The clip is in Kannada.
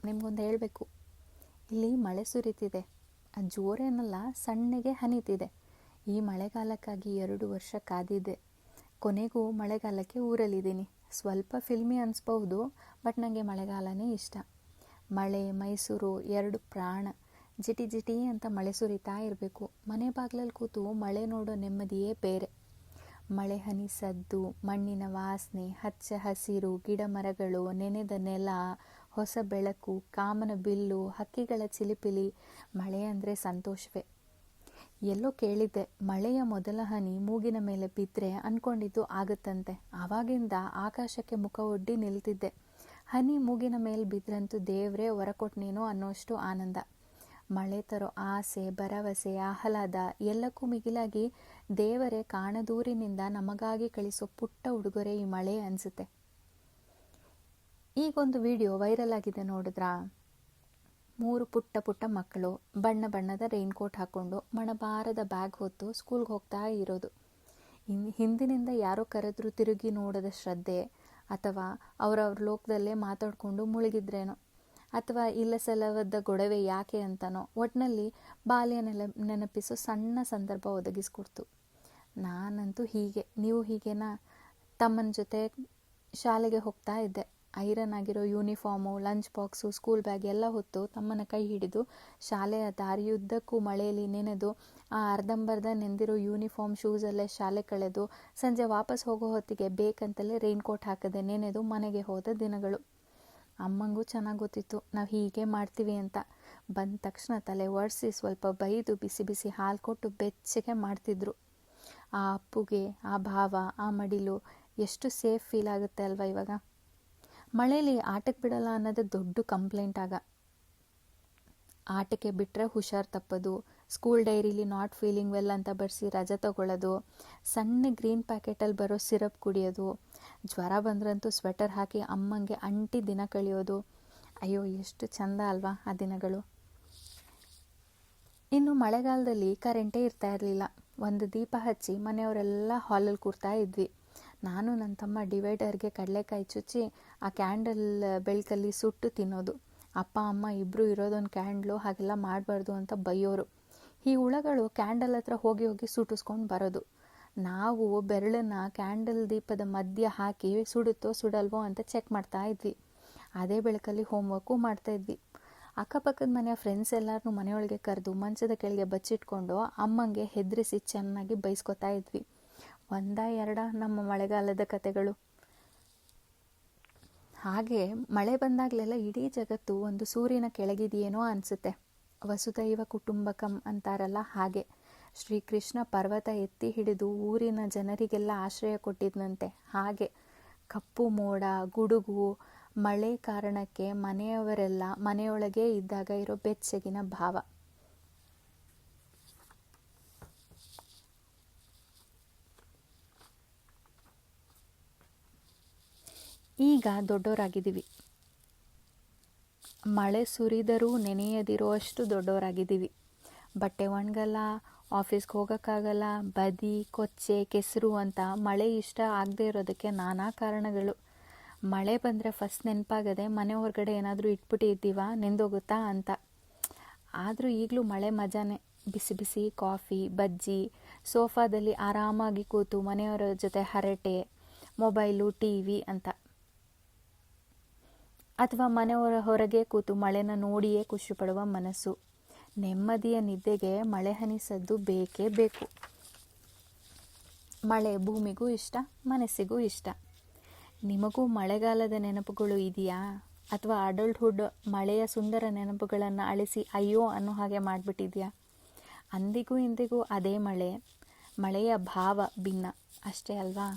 ನಿಮಗೊಂದು ಹೇಳಬೇಕು, ಇಲ್ಲಿ ಮಳೆ ಸುರಿತಿದೆ, ಅದು ಜೋರೇನಲ್ಲ, ಸಣ್ಣಗೆ ಹನಿತಿದೆ. ಈ ಮಳೆಗಾಲಕ್ಕಾಗಿ 2 ವರ್ಷ ಕಾದಿದ್ದೆ. ಕೊನೆಗೂ ಮಳೆಗಾಲಕ್ಕೆ ಊರಲ್ಲಿದ್ದೀನಿ. ಸ್ವಲ್ಪ ಫಿಲ್ಮಿ ಅನಿಸ್ಬಹುದು, ಬಟ್ ನನಗೆ ಮಳೆಗಾಲನೇ ಇಷ್ಟ. ಮಳೆ, ಮೈಸೂರು 2 ಪ್ರಾಣ. ಜಿಟಿ ಜಿಟಿ ಅಂತ ಮಳೆ ಸುರಿತಾ ಇರಬೇಕು. ಮನೆ ಬಾಗಿಲಲ್ಲಿ ಕೂತು ಮಳೆ ನೋಡೋ ನೆಮ್ಮದಿಯೇ ಬೇರೆ. ಮಳೆ ಹನಿ ಸದ್ದು, ಮಣ್ಣಿನ ವಾಸನೆ, ಹಚ್ಚ ಹಸಿರು, ಗಿಡ ಮರಗಳು, ನೆನೆದ ನೆಲ, ಹೊಸ ಬೆಳಕು, ಕಾಮನ ಬಿಲ್ಲು, ಹಕ್ಕಿಗಳ ಚಿಲಿಪಿಲಿ. ಮಳೆ ಅಂದರೆ ಸಂತೋಷವೇ. ಎಲ್ಲೋ ಕೇಳಿದ್ದೆ, ಮಳೆಯ ಮೊದಲ ಹನಿ ಮೂಗಿನ ಮೇಲೆ ಬಿದ್ದರೆ ಅಂದ್ಕೊಂಡಿದ್ದು ಆಗುತ್ತಂತೆ. ಆವಾಗಿಂದ ಆಕಾಶಕ್ಕೆ ಮುಖ ಒಡ್ಡಿ ನಿಲ್ತಿದ್ದೆ. ಹನಿ ಮೂಗಿನ ಮೇಲೆ ಬಿದ್ರಂತೂ ದೇವ್ರೇ ಹೊರಕೊಟ್ನೇನೋ ಅನ್ನೋಷ್ಟು ಆನಂದ. ಮಳೆ ತರೋ ಆಸೆ, ಭರವಸೆ, ಆಹ್ಲಾದ ಎಲ್ಲಕ್ಕೂ ಮಿಗಿಲಾಗಿ ದೇವರೇ ಕಾಣದೂರಿನಿಂದ ನಮಗಾಗಿ ಕಳಿಸೋ ಪುಟ್ಟ ಉಡುಗೊರೆ ಈ ಮಳೆ ಅನಿಸುತ್ತೆ. ಈಗೊಂದು ವಿಡಿಯೋ ವೈರಲ್ ಆಗಿದೆ, ನೋಡಿದ್ರಾ? 3 ಪುಟ್ಟ ಮಕ್ಕಳು ಬಣ್ಣ ಬಣ್ಣದ ರೈನ್ಕೋಟ್ ಹಾಕ್ಕೊಂಡು ಮಣಬಾರದ ಬ್ಯಾಗ್ ಹೊತ್ತು ಸ್ಕೂಲ್ಗೆ ಹೋಗ್ತಾ ಇರೋದು. ಹಿಂದಿನಿಂದ ಯಾರೋ ಕರೆದ್ರೂ ತಿರುಗಿ ನೋಡದ ಶ್ರದ್ಧೆ, ಅಥವಾ ಅವರವ್ರ ಲೋಕದಲ್ಲೇ ಮಾತಾಡಿಕೊಂಡು ಮುಳುಗಿದ್ರೇನೋ, ಅಥವಾ ಇಲ್ಲ ಸಲವದ್ದ ಗೊಡವೆ ಯಾಕೆ ಅಂತನೋ, ಒಟ್ಟಿನಲ್ಲಿ ಬಾಲ್ಯ ನೆನಪಿಸೋ ಸಣ್ಣ ಸಂದರ್ಭ ಒದಗಿಸ್ಕೊಡ್ತು. ನಾನಂತೂ ಹೀಗೆ, ನೀವು ಹೀಗೇನಾ? ತಮ್ಮನ ಜೊತೆ ಶಾಲೆಗೆ ಹೋಗ್ತಾ ಇದ್ದೆ. ಐರನ್ ಆಗಿರೋ uniform, lunch box, school bag ಎಲ್ಲ ಹೊತ್ತು ತಮ್ಮನ ಕೈ ಹಿಡಿದು ಶಾಲೆಯ ದಾರಿಯುದ್ದಕ್ಕೂ ಮಳೆಯಲ್ಲಿ ನೆನೆದು, ಆ ಅರ್ಧಂಬರ್ಧ ನೆಂದಿರೋ ಯೂನಿಫಾರ್ಮ್ ಶೂಸಲ್ಲೇ ಶಾಲೆ ಕಳೆದು, ಸಂಜೆ ವಾಪಸ್ ಹೋಗೋ ಹೊತ್ತಿಗೆ ಬೇಕಂತಲೇ ರೈನ್ಕೋಟ್ ಹಾಕದೆ ನೆನೆದು ಮನೆಗೆ ಹೋದ ದಿನಗಳು. ಅಮ್ಮಂಗೂ ಚೆನ್ನಾಗಿ ಗೊತ್ತಿತ್ತು ನಾವು ಹೀಗೆ ಮಾಡ್ತೀವಿ ಅಂತ. ಬಂದ ತಕ್ಷಣ ತಲೆ ಒರೆಸಿ ಸ್ವಲ್ಪ ಬೈದು ಬಿಸಿ ಬಿಸಿ ಹಾಲು ಕೊಟ್ಟು ಬೆಚ್ಚಗೆ ಮಾಡ್ತಿದ್ರು. ಆ ಅಪ್ಪುಗೆ ಆ ಭಾವ, ಆ ಮಡಿಲು ಎಷ್ಟು ಸೇಫ್ ಫೀಲ್ ಆಗುತ್ತೆ ಅಲ್ವಾ ಇವಾಗ. ಮಳೇಲಿ ಆಟಕ್ಕೆ ಬಿಡಲ್ಲ ಅನ್ನೋದು ದೊಡ್ಡ ಕಂಪ್ಲೇಂಟ್ ಆಗ. ಆಟಕ್ಕೆ ಬಿಟ್ಟರೆ ಹುಷಾರು ತಪ್ಪೋದು, ಸ್ಕೂಲ್ ಡೈರಿಲಿ ನಾಟ್ ಫೀಲಿಂಗ್ ವೆಲ್ ಅಂತ ಬರೆಸಿ ರಜೆ ತಗೊಳ್ಳೋದು, ಸಣ್ಣ ಗ್ರೀನ್ ಪ್ಯಾಕೆಟಲ್ಲಿ ಬರೋ ಸಿರಪ್ ಕುಡಿಯೋದು, ಜ್ವರ ಬಂದ್ರಂತೂ ಸ್ವೆಟರ್ ಹಾಕಿ ಅಮ್ಮಂಗೆ ಅಂಟಿ ದಿನ ಕಳೆಯೋದು. ಅಯ್ಯೋ, ಎಷ್ಟು ಚಂದ ಅಲ್ವಾ ಆ ದಿನಗಳು. ಇನ್ನು ಮಳೆಗಾಲದಲ್ಲಿ ಕರೆಂಟೇ ಇರ್ತಾ ಇರಲಿಲ್ಲ. ಒಂದು ದೀಪ ಹಚ್ಚಿ ಮನೆಯವರೆಲ್ಲ ಹಾಲಲ್ಲಿ ಕೂರ್ತಾ ಇದ್ವಿ. ನಾನು ನನ್ನ ತಮ್ಮ ಡಿವೈಡರ್ಗೆ ಕಡಲೆಕಾಯಿ ಚುಚ್ಚಿ ಆ ಕ್ಯಾಂಡಲ್ ಬೆಳಕಲ್ಲಿ ಸುಟ್ಟು ತಿನ್ನೋದು. ಅಪ್ಪ ಅಮ್ಮ ಇಬ್ಬರು ಇರೋದೊಂದು ಕ್ಯಾಂಡ್ಲು, ಹಾಗೆಲ್ಲ ಮಾಡಬಾರ್ದು ಅಂತ ಬೈಯೋರು. ಈ ಹುಳಗಳು ಕ್ಯಾಂಡಲ್ ಹತ್ರ ಹೋಗಿ ಸುಟ್ಟಿಸ್ಕೊಂಡು ಬರೋದು. ನಾವು ಬೆರಳನ್ನು ಕ್ಯಾಂಡಲ್ ದೀಪದ ಮಧ್ಯ ಹಾಕಿ ಸುಡುತ್ತೋ ಸುಡಲ್ವೋ ಅಂತ ಚೆಕ್ ಮಾಡ್ತಾ ಇದ್ವಿ. ಅದೇ ಬೆಳಕಲ್ಲಿ ಹೋಮ್ವರ್ಕು ಮಾಡ್ತಾಯಿದ್ವಿ. ಅಕ್ಕಪಕ್ಕದ ಮನೆಯ ಫ್ರೆಂಡ್ಸ್ ಎಲ್ಲರನ್ನೂ ಮನೆಯೊಳಗೆ ಕರೆದು ಮಂಚದ ಕೆಳಗೆ ಬಚ್ಚಿಟ್ಕೊಂಡು ಅಮ್ಮಂಗೆ ಹೆದರಿಸಿ ಚೆನ್ನಾಗಿ ಬೈಸ್ಕೊತಾ ಇದ್ವಿ. 1-2 ನಮ್ಮ ಮಳೆಗಾಲದ ಕತೆಗಳು. ಹಾಗೆ ಮಳೆ ಬಂದಾಗಲೆಲ್ಲ ಇಡೀ ಜಗತ್ತು ಒಂದು ಸೂರ್ಯನ ಕೆಳಗಿದೆಯೇನೋ ಅನಿಸುತ್ತೆ. ವಸುದೈವ ಕುಟುಂಬಕಂ ಅಂತಾರಲ್ಲ ಹಾಗೆ. ಶ್ರೀಕೃಷ್ಣ ಪರ್ವತ ಎತ್ತಿ ಹಿಡಿದು ಊರಿನ ಜನರಿಗೆಲ್ಲ ಆಶ್ರಯ ಕೊಟ್ಟಿದ್ದಂತೆ. ಹಾಗೆ ಕಪ್ಪು ಮೋಡ, ಗುಡುಗು, ಮಳೆ ಕಾರಣಕ್ಕೆ ಮನೆಯವರೆಲ್ಲ ಮನೆಯೊಳಗೆ ಇದ್ದಾಗ ಇರೋ ಬೆಚ್ಚಗಿನ ಭಾವ. ಈಗ ದೊಡ್ಡವರಾಗಿದ್ದೀವಿ. ಮಳೆ ಸುರಿದರೂ ನೆನೆಯದಿರೋ ಅಷ್ಟು ದೊಡ್ಡವರಾಗಿದ್ದೀವಿ. ಬಟ್ಟೆ ಒಣಗಲ್ಲ, ಆಫೀಸ್ಗೆ ಹೋಗೋಕ್ಕಾಗಲ್ಲ, ಬದಿ, ಕೊಚ್ಚೆ, ಕೆಸರು ಅಂತ ಮಳೆ ಇಷ್ಟ ಆಗದೆ ಇರೋದಕ್ಕೆ ನಾನಾ ಕಾರಣಗಳು. ಮಳೆ ಬಂದರೆ ಫಸ್ಟ್ ನೆನಪಾಗದೆ ಮನೆ ಹೊರಗಡೆ ಏನಾದರೂ ಇಟ್ಬಿಟ್ಟಿದ್ದೀವ ನೆಂದೋಗುತ್ತಾ ಅಂತ. ಆದರೂ ಈಗಲೂ ಮಳೆ ಮಜಾನೇ. ಬಿಸಿ ಬಿಸಿ ಕಾಫಿ, ಬಜ್ಜಿ, ಸೋಫಾದಲ್ಲಿ ಆರಾಮಾಗಿ ಕೂತು ಮನೆಯವರ ಜೊತೆ ಹರಟೆ, ಮೊಬೈಲು, TV ಅಂತ. ಅಥವಾ ಮನೆಯವರ ಹೊರಗೆ ಕೂತು ಮಳೆನ ನೋಡಿಯೇ ಖುಷಿ ಪಡುವ ಮನಸ್ಸು. ನೆಮ್ಮದಿಯ ನಿದ್ದೆಗೆ ಮಳೆ ಹನಿ ಸದ್ದು ಬೇಕೇ ಬೇಕು. ಮಳೆ ಭೂಮಿಗೂ ಇಷ್ಟ, ಮನಸ್ಸಿಗೂ ಇಷ್ಟ. ನಿಮಗೂ ಮಳೆಗಾಲದ ನೆನಪುಗಳು ಇದೆಯಾ? ಅಥವಾ ಅಡಲ್ಟ್ಹುಡ್ ಮಳೆಯ ಸುಂದರ ನೆನಪುಗಳನ್ನು ಅಳಿಸಿ ಅಯ್ಯೋ ಅನ್ನೋ ಹಾಗೆ ಮಾಡಿಬಿಟ್ಟಿದೆಯಾ? ಅಂದಿಗೂ ಇಂದಿಗೂ ಅದೇ ಮಳೆ. ಮಳೆಯ ಭಾವ ಭಿನ್ನ ಅಷ್ಟೇ ಅಲ್ವಾ?